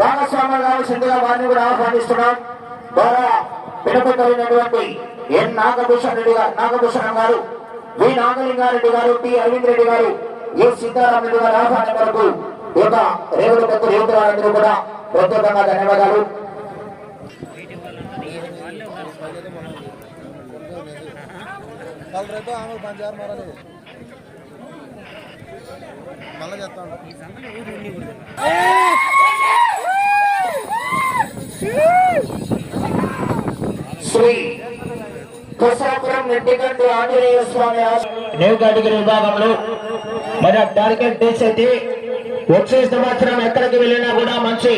భాగస్వాములు కావాల్సిందిగా వారిని కూడా ఆహ్వానిస్తున్నాం. ద్వారా వినపడినటువంటి ఎన్ నాగభూషణం గారు, వి నాగలింగారెడ్డి గారు, టి అరవింద్ రెడ్డి గారు, ఏ సీతారాం రెడ్డి గారు ఆహ్వానం వరకు ఈ యొక్క రేవుల పెద్ద రైతులందరూ కూడా ప్రత్యేకంగా ధన్యవాదాలు. శ్రీ కసాపురం నెట్టిగడ్డి ఆంజనేయ స్వామి న్యూ కేటగిరీ విభాగంలో మన టార్గెట్ డేస్ అయితే వచ్చే సంవత్సరం ఎక్కడికి వెళ్ళినా కూడా మంచి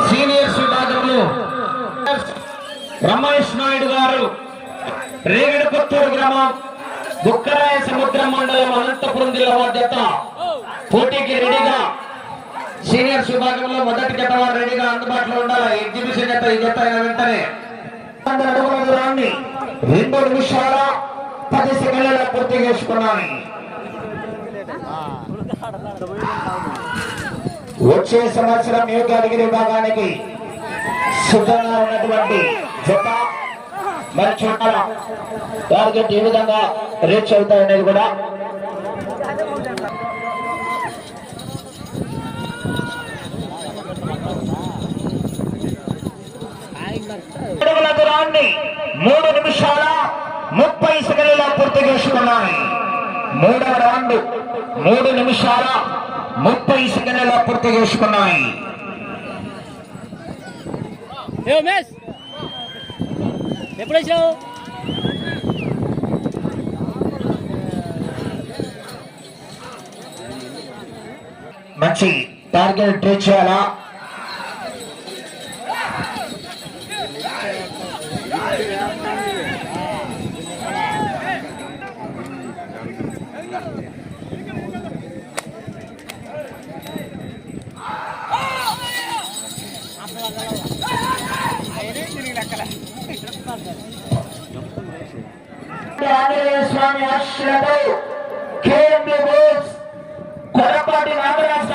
సీనియర్స్ విభాగంలో రమేష్ నాయుడు గారు, రేగడి కొత్తూరు గ్రామం, బుక్కరాయ సముద్రం మండలం, అనంతపురం జిల్లా జత పోటీకి రెడీగా. సీనియర్స్ విభాగంలో మొదటి జత వారు రెడీగా అందుబాటులో ఉండాలి. ఎగ్జిబిషన్ జత ఈ జత అయిన వెంటనే 2 నిమిషాల 10 సెకండ్ల పూర్తి చేసుకున్నాను. వచ్చే సంవత్సరం న్యూ కేటగిరీ విభాగానికి సిద్ధంగా ఉన్నటువంటి జత మరి చూడాల టార్గెట్ ఏ విధంగా రీచ్ అవుతాయనేది కూడా. అడుగుల దూరాన్ని 3 నిమిషాల 30 సెకండ్ల పూర్తి చేసుకున్నాయి. 3వ రౌండ్ 3 నిమిషాల 30 సెకండ్ల పూర్తి చేసుకున్నాయి. మంచి టార్గెట్ రీచ్ చేయాలా. ఆంజనేయ స్వామి ఆశీస్సులతో కొరపాటి నాగరాజు